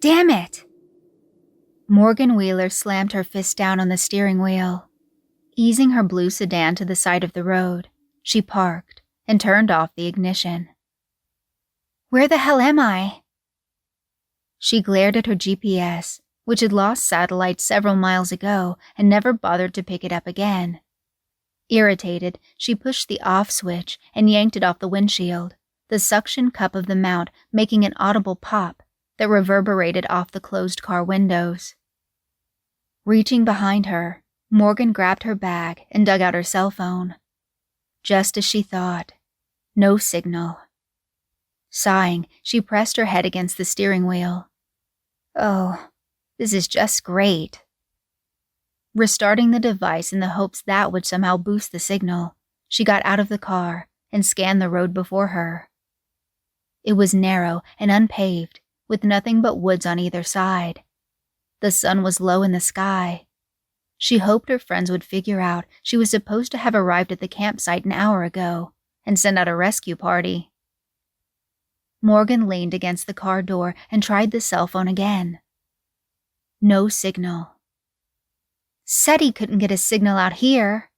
Damn it! Morgan Wheeler slammed her fist down on the steering wheel. Easing her blue sedan to the side of the road, she parked and turned off the ignition. Where the hell am I? She glared at her GPS, which had lost satellite several miles ago and never bothered to pick it up again. Irritated, she pushed the off switch and yanked it off the windshield, the suction cup of the mount making an audible pop that reverberated off the closed car windows. Reaching behind her, Morgan grabbed her bag and dug out her cell phone. Just as she thought. No signal. Sighing, she pressed her head against the steering wheel. Oh, this is just great. Restarting the device in the hopes that would somehow boost the signal, she got out of the car and scanned the road before her. It was narrow and unpaved, with nothing but woods on either side. The sun was low in the sky. She hoped her friends would figure out she was supposed to have arrived at the campsite an hour ago and send out a rescue party. Morgan leaned against the car door and tried the cell phone again. No signal. Said he couldn't get a signal out here.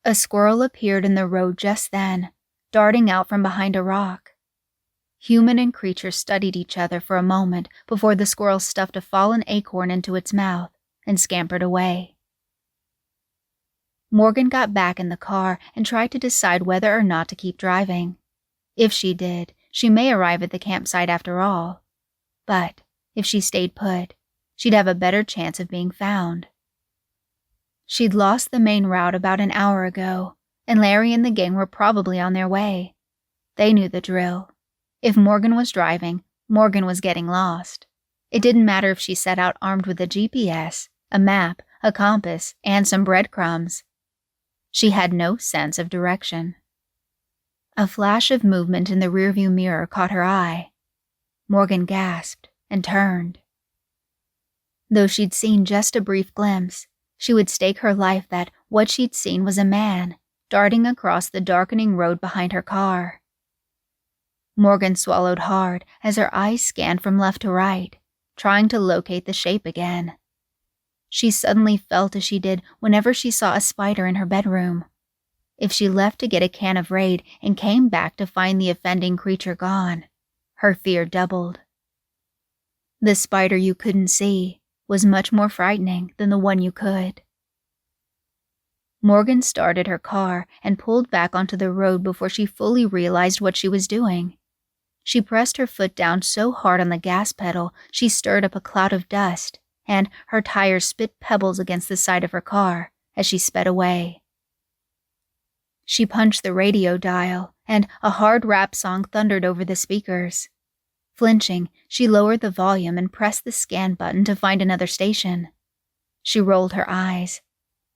A squirrel appeared in the road just then, darting out from behind a rock. Human and creature studied each other for a moment before the squirrel stuffed a fallen acorn into its mouth and scampered away. Morgan got back in the car and tried to decide whether or not to keep driving. If she did, she may arrive at the campsite after all. But if she stayed put, she'd have a better chance of being found. She'd lost the main route about an hour ago, and Larry and the gang were probably on their way. They knew the drill. If Morgan was driving, Morgan was getting lost. It didn't matter if she set out armed with a GPS, a map, a compass, and some breadcrumbs. She had no sense of direction. A flash of movement in the rearview mirror caught her eye. Morgan gasped and turned. Though she'd seen just a brief glimpse, she would stake her life that what she'd seen was a man darting across the darkening road behind her car. Morgan swallowed hard as her eyes scanned from left to right, trying to locate the shape again. She suddenly felt as she did whenever she saw a spider in her bedroom. If she left to get a can of Raid and came back to find the offending creature gone, her fear doubled. The spider you couldn't see was much more frightening than the one you could. Morgan started her car and pulled back onto the road before she fully realized what she was doing. She pressed her foot down so hard on the gas pedal she stirred up a cloud of dust, and her tires spit pebbles against the side of her car as she sped away. She punched the radio dial, and a hard rap song thundered over the speakers. Flinching, she lowered the volume and pressed the scan button to find another station. She rolled her eyes.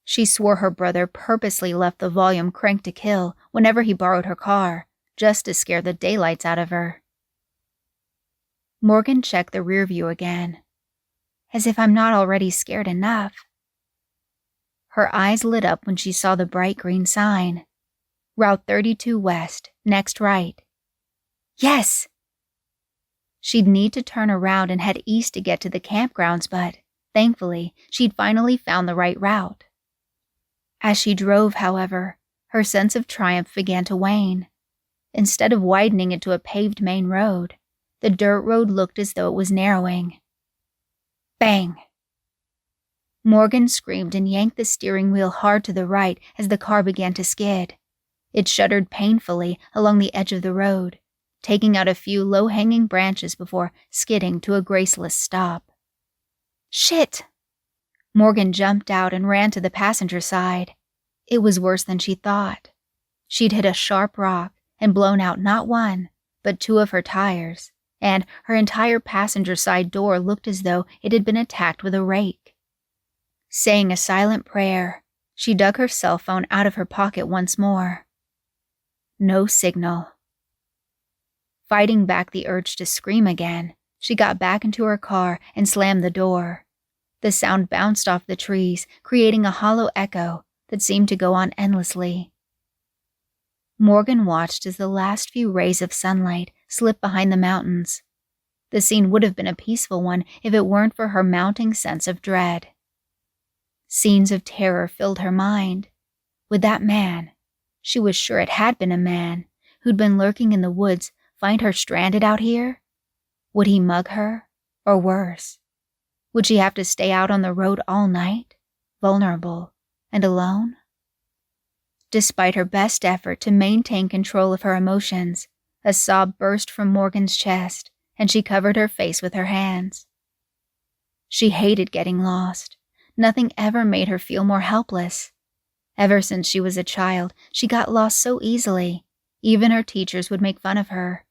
She swore her brother purposely left the volume cranked to kill whenever he borrowed her car, just to scare the daylights out of her. Morgan checked the rear view again. As if I'm not already scared enough. Her eyes lit up when she saw the bright green sign. Route 32 West, next right. Yes! She'd need to turn around and head east to get to the campgrounds, but, thankfully, she'd finally found the right route. As she drove, however, her sense of triumph began to wane. Instead of widening into a paved main road, the dirt road looked as though it was narrowing. Bang! Morgan screamed and yanked the steering wheel hard to the right as the car began to skid. It shuddered painfully along the edge of the road, taking out a few low-hanging branches before skidding to a graceless stop. Shit! Morgan jumped out and ran to the passenger side. It was worse than she thought. She'd hit a sharp rock and blown out not one, but two of her tires, and her entire passenger side door looked as though it had been attacked with a rake. Saying a silent prayer, she dug her cell phone out of her pocket once more. No signal. Fighting back the urge to scream again, she got back into her car and slammed the door. The sound bounced off the trees, creating a hollow echo that seemed to go on endlessly. Morgan watched as the last few rays of sunlight slipped behind the mountains. The scene would have been a peaceful one if it weren't for her mounting sense of dread. Scenes of terror filled her mind. Would that man, she was sure it had been a man, who'd been lurking in the woods, find her stranded out here? Would he mug her? Or worse? Would she have to stay out on the road all night, vulnerable and alone? Despite her best effort to maintain control of her emotions, a sob burst from Morgan's chest, and she covered her face with her hands. She hated getting lost. Nothing ever made her feel more helpless. Ever since she was a child, she got lost so easily. Even her teachers would make fun of her.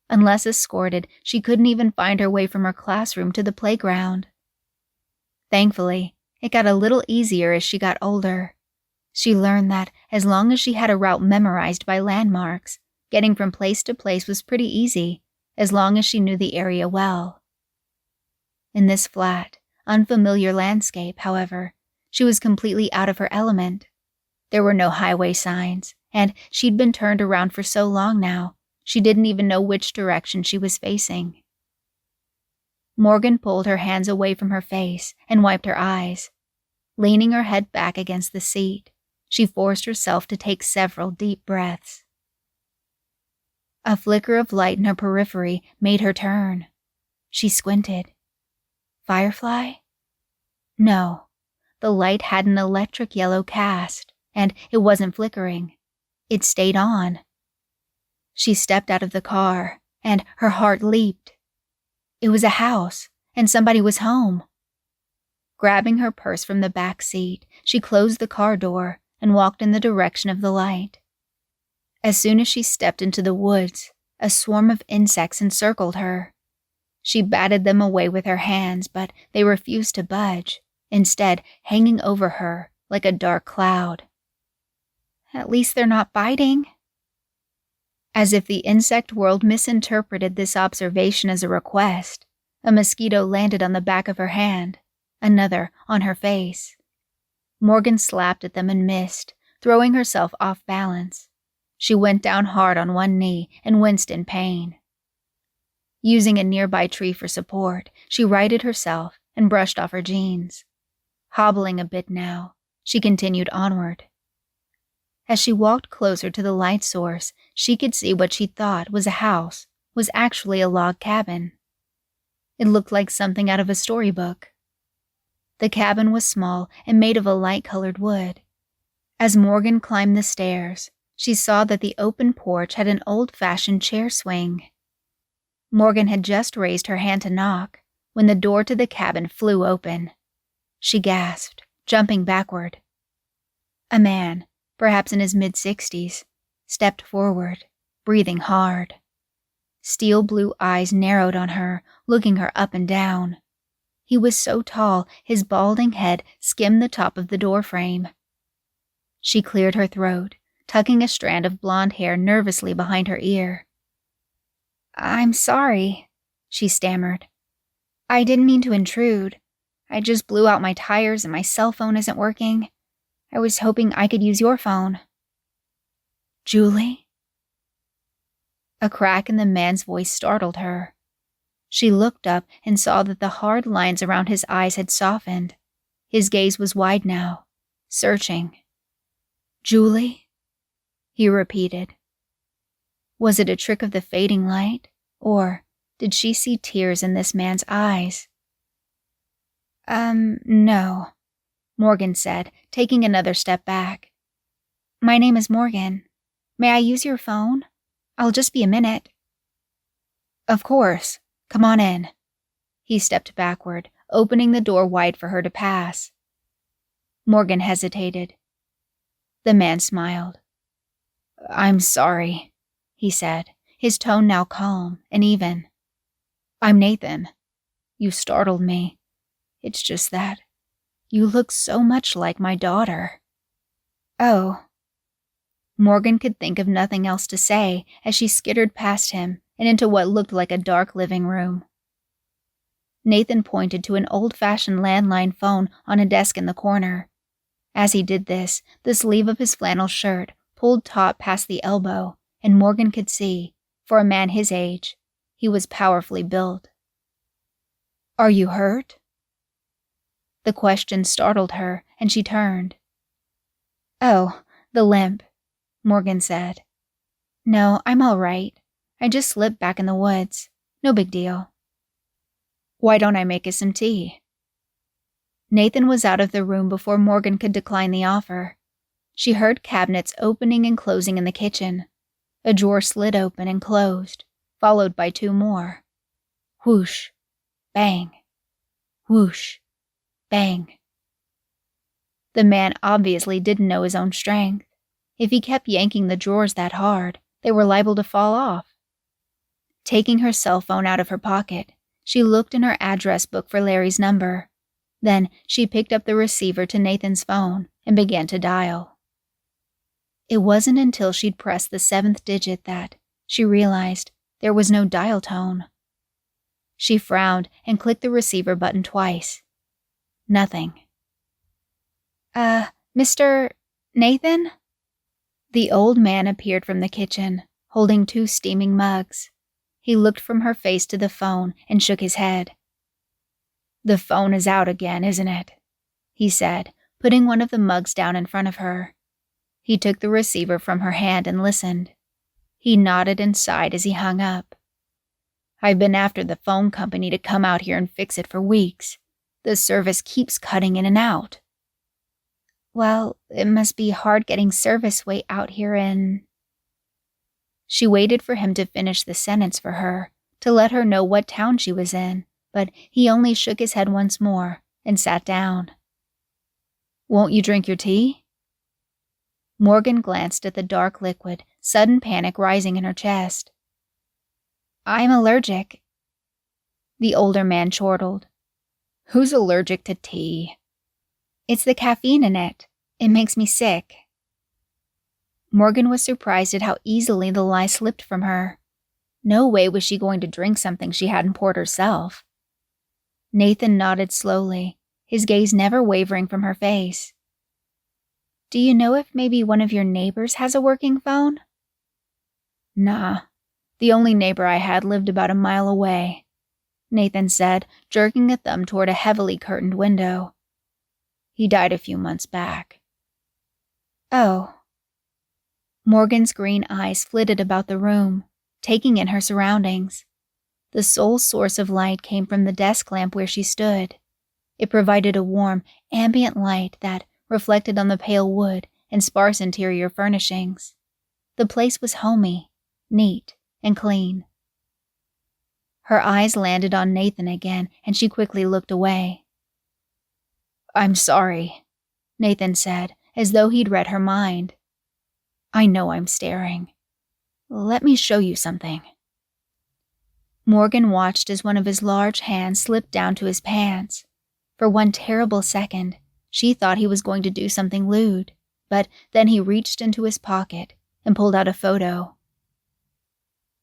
Unless escorted, she couldn't even find her way from her classroom to the playground. Thankfully, it got a little easier as she got older. She learned that as long as she had a route memorized by landmarks, getting from place to place was pretty easy, as long as she knew the area well. In this flat, unfamiliar landscape, however, she was completely out of her element. There were no highway signs, and she'd been turned around for so long now, she didn't even know which direction she was facing. Morgan pulled her hands away from her face and wiped her eyes. Leaning her head back against the seat, she forced herself to take several deep breaths. A flicker of light in her periphery made her turn. She squinted. Firefly? No. The light had an electric yellow cast, and it wasn't flickering. It stayed on. She stepped out of the car, and her heart leaped. It was a house, and somebody was home. Grabbing her purse from the back seat, she closed the car door and walked in the direction of the light. As soon as she stepped into the woods, a swarm of insects encircled her. She batted them away with her hands, but they refused to budge, instead hanging over her like a dark cloud. At least they're not biting. As if the insect world misinterpreted this observation as a request, a mosquito landed on the back of her hand, another on her face. Morgan slapped at them and missed, throwing herself off balance. She went down hard on one knee and winced in pain. Using a nearby tree for support, she righted herself and brushed off her jeans. Hobbling a bit now, she continued onward. As she walked closer to the light source, she could see what she thought was a house was actually a log cabin. It looked like something out of a storybook. The cabin was small and made of a light-colored wood. As Morgan climbed the stairs, she saw that the open porch had an old-fashioned chair swing. Morgan had just raised her hand to knock when the door to the cabin flew open. She gasped, jumping backward. A man, perhaps in his mid-60s, stepped forward, breathing hard. Steel blue eyes narrowed on her, looking her up and down. He was so tall, his balding head skimmed the top of the doorframe. She cleared her throat, tucking a strand of blonde hair nervously behind her ear. "I'm sorry," she stammered. "I didn't mean to intrude. I just blew out my tires and my cell phone isn't working. I was hoping I could use your phone." "Julie?" A crack in the man's voice startled her. She looked up and saw that the hard lines around his eyes had softened. His gaze was wide now, searching. "Julie?" he repeated. Was it a trick of the fading light, or did she see tears in this man's eyes? No," Morgan said, taking another step back. "My name is Morgan. May I use your phone? I'll just be a minute." "Of course. Come on in." He stepped backward, opening the door wide for her to pass. Morgan hesitated. The man smiled. "I'm sorry," he said, his tone now calm and even. "I'm Nathan. You startled me. It's just that you look so much like my daughter." "Oh." Morgan could think of nothing else to say as she skittered past him and into what looked like a dark living room. Nathan pointed to an old-fashioned landline phone on a desk in the corner. As he did this, the sleeve of his flannel shirt pulled taut past the elbow, and Morgan could see, for a man his age, He was powerfully built. "Are you hurt?" The question startled her, and she turned. "Oh, the limp," Morgan said. "No, I'm all right. I just slipped back in the woods. No big deal." "Why don't I make us some tea?" Nathan was out of the room before Morgan could decline the offer. She heard cabinets opening and closing in the kitchen. A drawer slid open and closed, followed by 2 more. Whoosh, bang, whoosh, bang. The man obviously didn't know his own strength. If he kept yanking the drawers that hard, they were liable to fall off. Taking her cell phone out of her pocket, she looked in her address book for Larry's number. Then she picked up the receiver to Nathan's phone and began to dial. It wasn't until she'd pressed the 7th digit that she realized there was no dial tone. She frowned and clicked the receiver button twice. Nothing. Mr. Nathan?" The old man appeared from the kitchen, holding 2 steaming mugs. He looked from her face to the phone and shook his head. "The phone is out again, isn't it?" he said, putting one of the mugs down in front of her. He took the receiver from her hand and listened. He nodded and sighed as he hung up. "I've been after the phone company to come out here and fix it for weeks. The service keeps cutting in and out." "Well, it must be hard getting service way out here in..." She waited for him to finish the sentence for her, to let her know what town she was in, but he only shook his head once more and sat down. "Won't you drink your tea?" Morgan glanced at the dark liquid, sudden panic rising in her chest. "I'm allergic." The older man chortled. "Who's allergic to tea?" "It's the caffeine in it. It makes me sick." Morgan was surprised at how easily the lie slipped from her. No way was she going to drink something she hadn't poured herself. Nathan nodded slowly, his gaze never wavering from her face. "Do you know if maybe one of your neighbors has a working phone?" "Nah. The only neighbor I had lived about a mile away," Nathan said, jerking a thumb toward a heavily curtained window. "He died a few months back." "Oh." Morgan's green eyes flitted about the room, taking in her surroundings. The sole source of light came from the desk lamp where she stood. It provided a warm, ambient light that reflected on the pale wood and sparse interior furnishings. The place was homey, neat, and clean. Her eyes landed on Nathan again, and she quickly looked away. "I'm sorry," Nathan said, as though he'd read her mind. "I know I'm staring. Let me show you something." Morgan watched as one of his large hands slipped down to his pants. For one terrible second, she thought he was going to do something lewd, but then he reached into his pocket and pulled out a photo.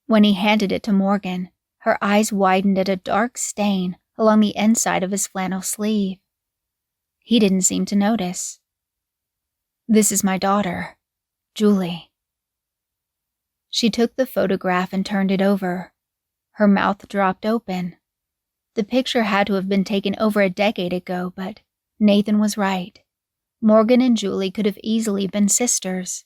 When he handed it to Morgan, her eyes widened at a dark stain along the inside of his flannel sleeve. He didn't seem to notice. "This is my daughter, Julie." She took the photograph and turned it over. Her mouth dropped open. The picture had to have been taken over a decade ago, but Nathan was right. Morgan and Julie could have easily been sisters.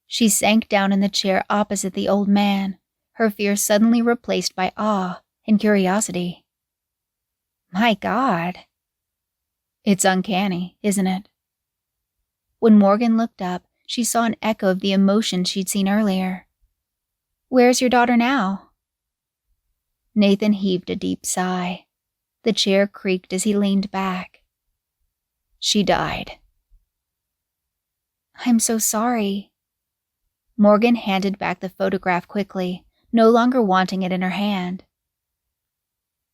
She sank down in the chair opposite the old man, her fear suddenly replaced by awe and curiosity. "My God." "It's uncanny, isn't it?" When Morgan looked up, she saw an echo of the emotion she'd seen earlier. "Where's your daughter now?" Nathan heaved a deep sigh. The chair creaked as he leaned back. "She died." "I'm so sorry." Morgan handed back the photograph quickly, no longer wanting it in her hand.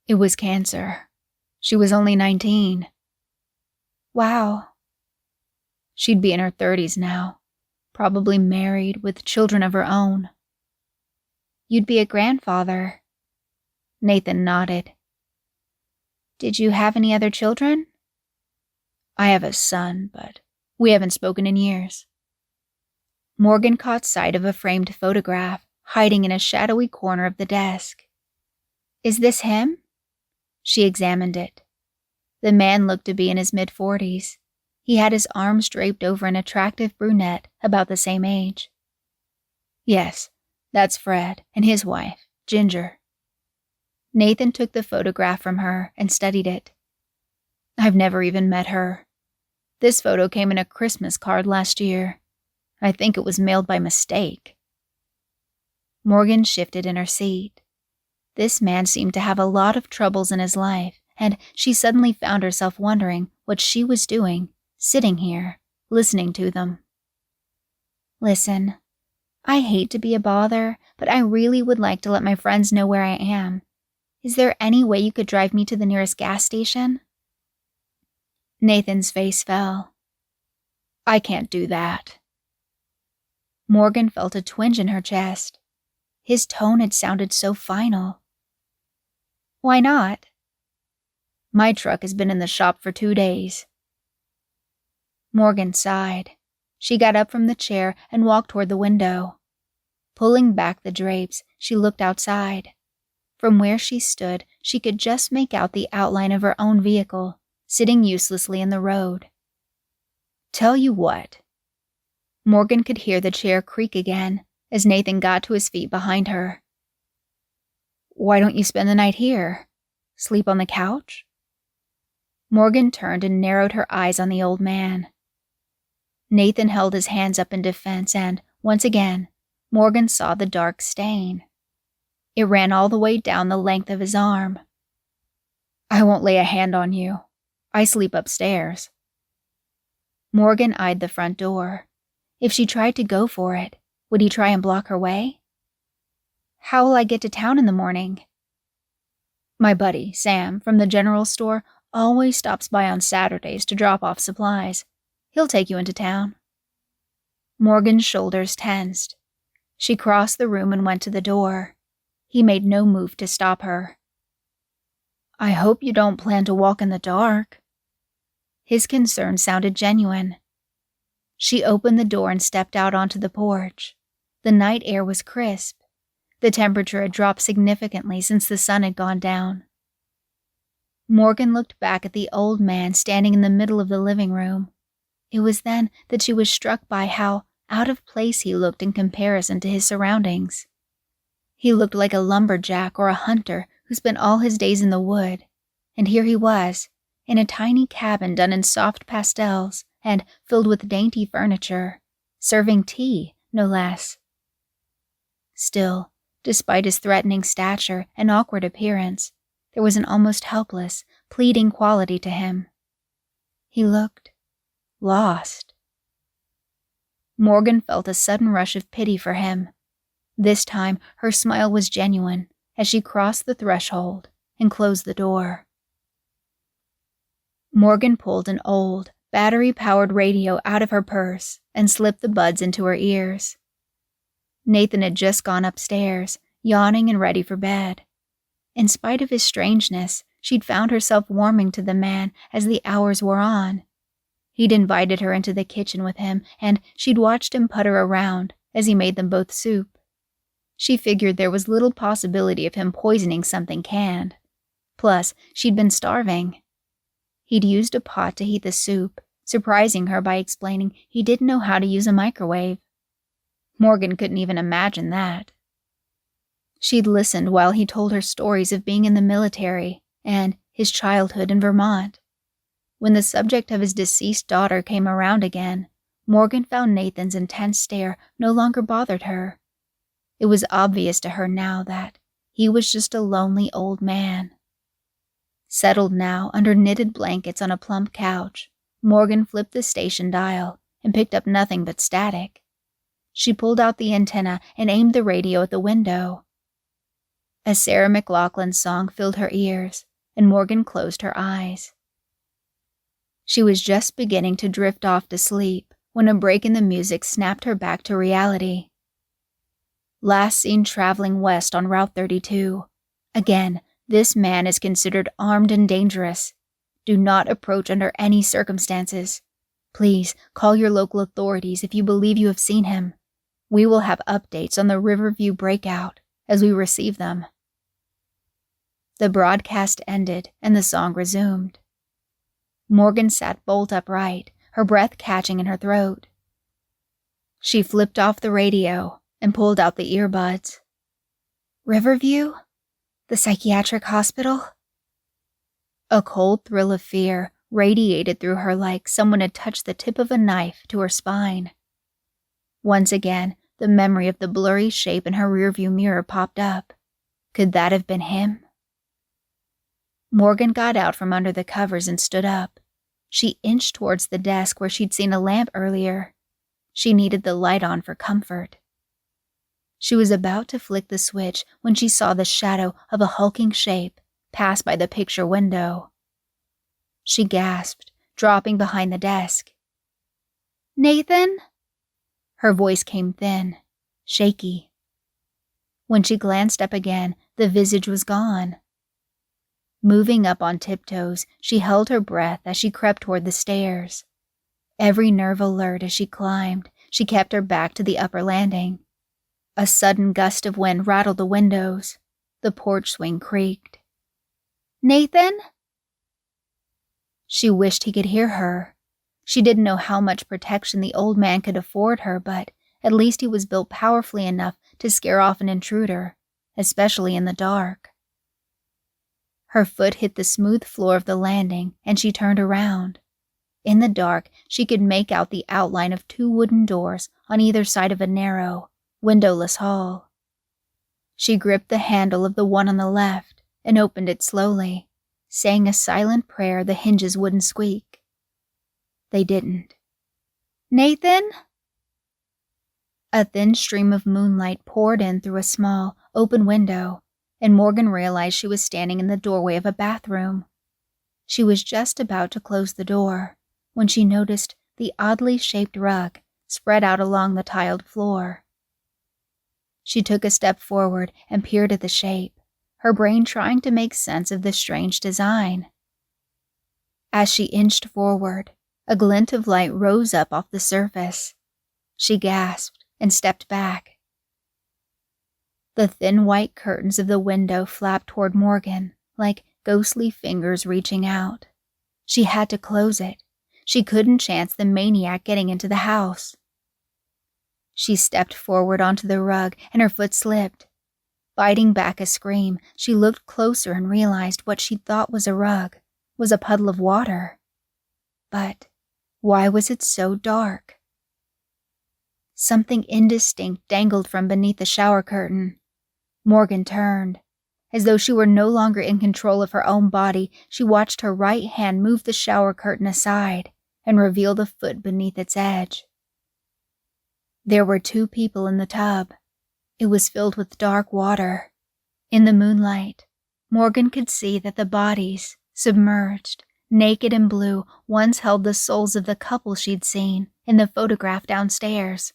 "It was cancer. She was only 19. "Wow." She'd be in her 30s now, probably married with children of her own. "You'd be a grandfather." Nathan nodded. "Did you have any other children?" "I have a son, but we haven't spoken in years." Morgan caught sight of a framed photograph, hiding in a shadowy corner of the desk. Is this him? She examined it. The man looked to be in his mid-40s. He had his arms draped over an attractive brunette about the same age. Yes, that's Fred and his wife, Ginger. Nathan took the photograph from her and studied it. I've never even met her. This photo came in a Christmas card last year. I think it was mailed by mistake. Morgan shifted in her seat. This man seemed to have a lot of troubles in his life, and she suddenly found herself wondering what she was doing, sitting here, listening to them. Listen, I hate to be a bother, but I really would like to let my friends know where I am. Is there any way you could drive me to the nearest gas station? Nathan's face fell. I can't do that. Morgan felt a twinge in her chest. His tone had sounded so final. Why not? My truck has been in the shop for 2 days. Morgan sighed. She got up from the chair and walked toward the window. Pulling back the drapes, she looked outside. From where she stood, she could just make out the outline of her own vehicle, sitting uselessly in the road. Tell you what. Morgan could hear the chair creak again as Nathan got to his feet behind her. Why don't you spend the night here? Sleep on the couch? Morgan turned and narrowed her eyes on the old man. Nathan held his hands up in defense and, once again, Morgan saw the dark stain. It ran all the way down the length of his arm. I won't lay a hand on you. I sleep upstairs. Morgan eyed the front door. If she tried to go for it, would he try and block her way? How will I get to town in the morning? My buddy, Sam, from the general store, always stops by on Saturdays to drop off supplies. He'll take you into town. Morgan's shoulders tensed. She crossed the room and went to the door. He made no move to stop her. I hope you don't plan to walk in the dark. His concern sounded genuine. She opened the door and stepped out onto the porch. The night air was crisp. The temperature had dropped significantly since the sun had gone down. Morgan looked back at the old man standing in the middle of the living room. It was then that she was struck by how out of place he looked in comparison to his surroundings. He looked like a lumberjack or a hunter who spent all his days in the wood, and here he was, in a tiny cabin done in soft pastels and filled with dainty furniture, serving tea, no less. Still, despite his threatening stature and awkward appearance, there was an almost helpless, pleading quality to him. He looked lost. Morgan felt a sudden rush of pity for him. This time, her smile was genuine as she crossed the threshold and closed the door. Morgan pulled an old, battery-powered radio out of her purse and slipped the buds into her ears. Nathan had just gone upstairs, yawning and ready for bed. In spite of his strangeness, she'd found herself warming to the man as the hours wore on. He'd invited her into the kitchen with him, and she'd watched him putter around as he made them both soup. She figured there was little possibility of him poisoning something canned. Plus, she'd been starving. He'd used a pot to heat the soup, surprising her by explaining he didn't know how to use a microwave. Morgan couldn't even imagine that. She'd listened while he told her stories of being in the military and his childhood in Vermont. When the subject of his deceased daughter came around again, Morgan found Nathan's intense stare no longer bothered her. It was obvious to her now that he was just a lonely old man. Settled now under knitted blankets on a plump couch, Morgan flipped the station dial and picked up nothing but static. She pulled out the antenna and aimed the radio at the window. A Sarah McLachlan song filled her ears, and Morgan closed her eyes. She was just beginning to drift off to sleep when a break in the music snapped her back to reality. Last seen traveling west on Route 32. Again, this man is considered armed and dangerous. Do not approach under any circumstances. Please call your local authorities if you believe you have seen him. We will have updates on the Riverview breakout as we receive them." The broadcast ended and the song resumed. Morgan sat bolt upright, her breath catching in her throat. She flipped off the radio and pulled out the earbuds. Riverview? The psychiatric hospital? A cold thrill of fear radiated through her like someone had touched the tip of a knife to her spine. Once again, the memory of the blurry shape in her rearview mirror popped up. Could that have been him? Morgan got out from under the covers and stood up. She inched towards the desk where she'd seen a lamp earlier. She needed the light on for comfort. She was about to flick the switch when she saw the shadow of a hulking shape pass by the picture window. She gasped, dropping behind the desk. "Nathan?" Her voice came thin, shaky. When she glanced up again, the visage was gone. Moving up on tiptoes, she held her breath as she crept toward the stairs. Every nerve alert as she climbed, she kept her back to the upper landing. A sudden gust of wind rattled the windows. The porch swing creaked. "Nathan?" She wished he could hear her. She didn't know how much protection the old man could afford her, but at least he was built powerfully enough to scare off an intruder, especially in the dark. Her foot hit the smooth floor of the landing, and she turned around. In the dark, she could make out the outline of 2 wooden doors on either side of a narrow, windowless hall. She gripped the handle of the one on the left and opened it slowly, saying a silent prayer the hinges wouldn't squeak. They didn't. "Nathan?" A thin stream of moonlight poured in through a small, open window, and Morgan realized she was standing in the doorway of a bathroom. She was just about to close the door when she noticed the oddly shaped rug spread out along the tiled floor. She took a step forward and peered at the shape, her brain trying to make sense of the strange design. As she inched forward, a glint of light rose up off the surface. She gasped and stepped back. The thin white curtains of the window flapped toward Morgan, like ghostly fingers reaching out. She had to close it. She couldn't chance the maniac getting into the house. She stepped forward onto the rug and her foot slipped. Biting back a scream, she looked closer and realized what she thought was a rug was a puddle of water. But why was it so dark? Something indistinct dangled from beneath the shower curtain. Morgan turned. As though she were no longer in control of her own body, she watched her right hand move the shower curtain aside and reveal the foot beneath its edge. There were 2 people in the tub. It was filled with dark water. In the moonlight, Morgan could see that the bodies, submerged, naked and blue, once held the souls of the couple she'd seen in the photograph downstairs.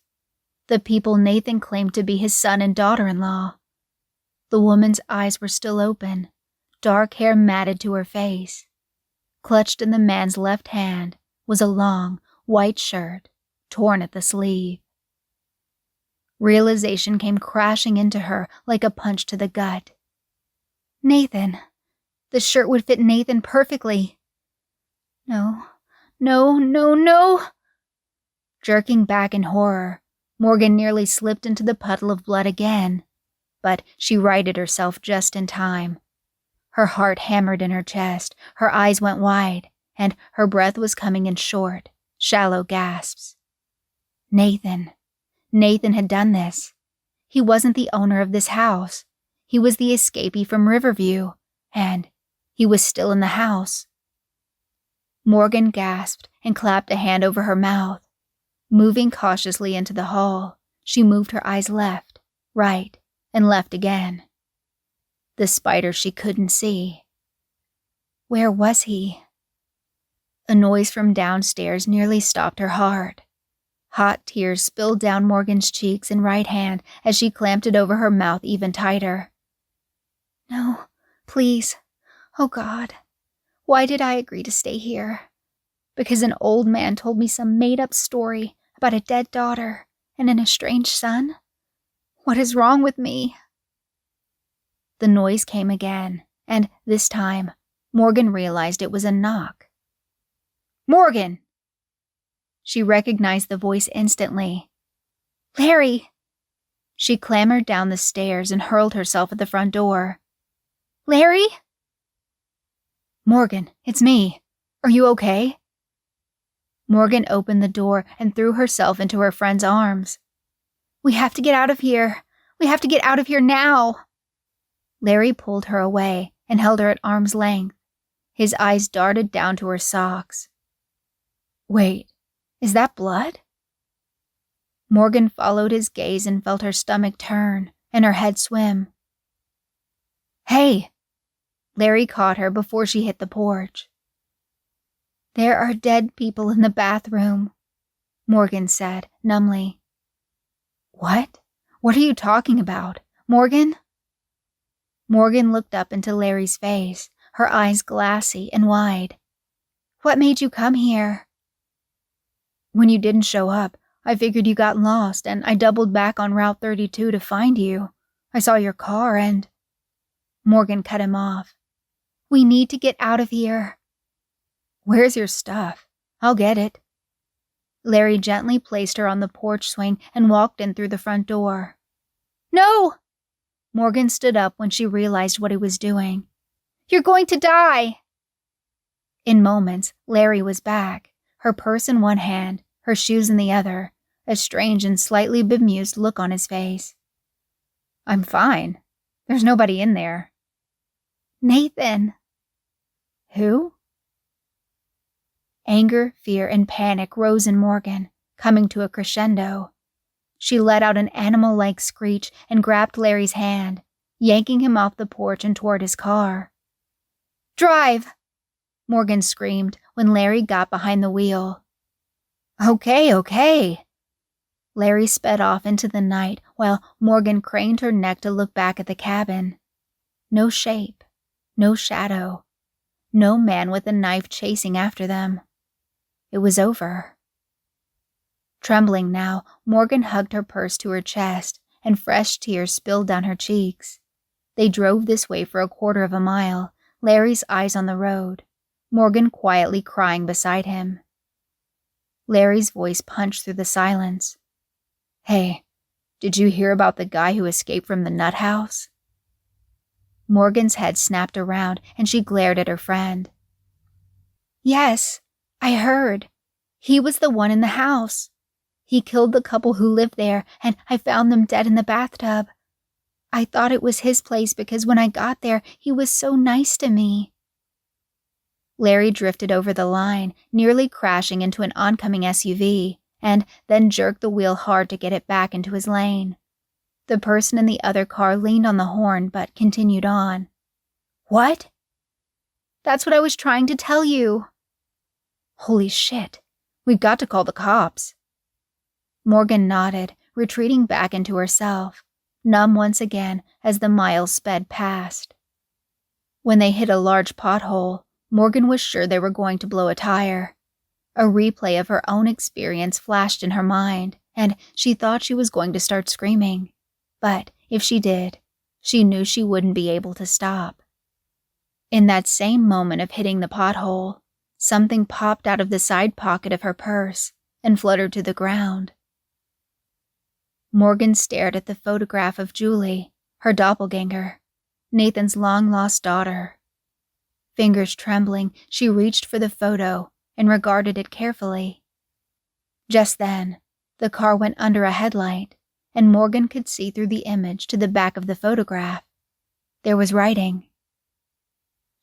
The people Nathan claimed to be his son and daughter-in-law. The woman's eyes were still open, dark hair matted to her face. Clutched in the man's left hand was a long, white shirt, torn at the sleeve. Realization came crashing into her like a punch to the gut. Nathan. The shirt would fit Nathan perfectly. No. Jerking back in horror, Morgan nearly slipped into the puddle of blood again, but she righted herself just in time. Her heart hammered in her chest, her eyes went wide, and her breath was coming in short, shallow gasps. Nathan had done this. He wasn't the owner of this house. He was the escapee from Riverview, and he was still in the house. Morgan gasped and clapped a hand over her mouth. Moving cautiously into the hall, she moved her eyes left, right, and left again. The spider she couldn't see. Where was he? A noise from downstairs nearly stopped her heart. Hot tears spilled down Morgan's cheeks and right hand as she clamped it over her mouth even tighter. No, please. Oh God. Why did I agree to stay here? Because an old man told me some made-up story about a dead daughter, and an estranged son? What is wrong with me? The noise came again, and this time, Morgan realized it was a knock. Morgan! She recognized the voice instantly. Larry! She clambered down the stairs and hurled herself at the front door. Larry? Morgan, it's me. Are you okay? Morgan opened the door and threw herself into her friend's arms. We have to get out of here. We have to get out of here now. Larry pulled her away and held her at arm's length. His eyes darted down to her socks. Wait, is that blood? Morgan followed his gaze and felt her stomach turn and her head swim. Hey! Larry caught her before she hit the porch. There are dead people in the bathroom, Morgan said, numbly. What? What are you talking about, Morgan? Morgan looked up into Larry's face, her eyes glassy and wide. What made you come here? When you didn't show up, I figured you got lost, and I doubled back on Route 32 to find you. I saw your car and... Morgan cut him off. We need to get out of here. Where's your stuff? I'll get it. Larry gently placed her on the porch swing and walked in through the front door. No! Morgan stood up when she realized what he was doing. You're going to die! In moments, Larry was back, her purse in one hand, her shoes in the other, a strange and slightly bemused look on his face. I'm fine. There's nobody in there. Nathan. Who? Anger, fear, and panic rose in Morgan, coming to a crescendo. She let out an animal-like screech and grabbed Larry's hand, yanking him off the porch and toward his car. Drive! Morgan screamed when Larry got behind the wheel. Okay. Larry sped off into the night while Morgan craned her neck to look back at the cabin. No shape, no shadow, no man with a knife chasing after them. It was over. Trembling now, Morgan hugged her purse to her chest, and fresh tears spilled down her cheeks. They drove this way for a quarter of a mile, Larry's eyes on the road, Morgan quietly crying beside him. Larry's voice punched through the silence. Hey, did you hear about the guy who escaped from the nut house? Morgan's head snapped around and she glared at her friend. Yes, I heard. He was the one in the house. He killed the couple who lived there, and I found them dead in the bathtub. I thought it was his place because when I got there, he was so nice to me. Larry drifted over the line, nearly crashing into an oncoming SUV, and then jerked the wheel hard to get it back into his lane. The person in the other car leaned on the horn but continued on. What? That's what I was trying to tell you. Holy shit. We've got to call the cops. Morgan nodded, retreating back into herself, numb once again as the miles sped past. When they hit a large pothole, Morgan was sure they were going to blow a tire. A replay of her own experience flashed in her mind, and she thought she was going to start screaming. But if she did, she knew she wouldn't be able to stop. In that same moment of hitting the pothole, something popped out of the side pocket of her purse and fluttered to the ground. Morgan stared at the photograph of Julie, her doppelganger, Nathan's long-lost daughter. Fingers trembling, she reached for the photo and regarded it carefully. Just then, the car went under a headlight, and Morgan could see through the image to the back of the photograph. There was writing.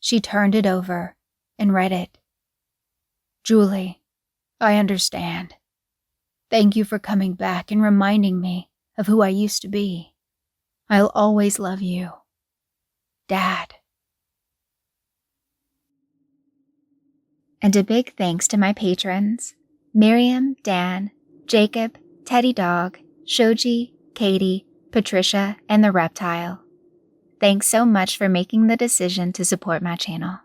She turned it over and read it. Julie, I understand. Thank you for coming back and reminding me of who I used to be. I'll always love you. Dad. And a big thanks to my patrons, Miriam, Dan, Jacob, Teddy Dog, Shoji, Katie, Patricia, and the Reptile. Thanks so much for making the decision to support my channel.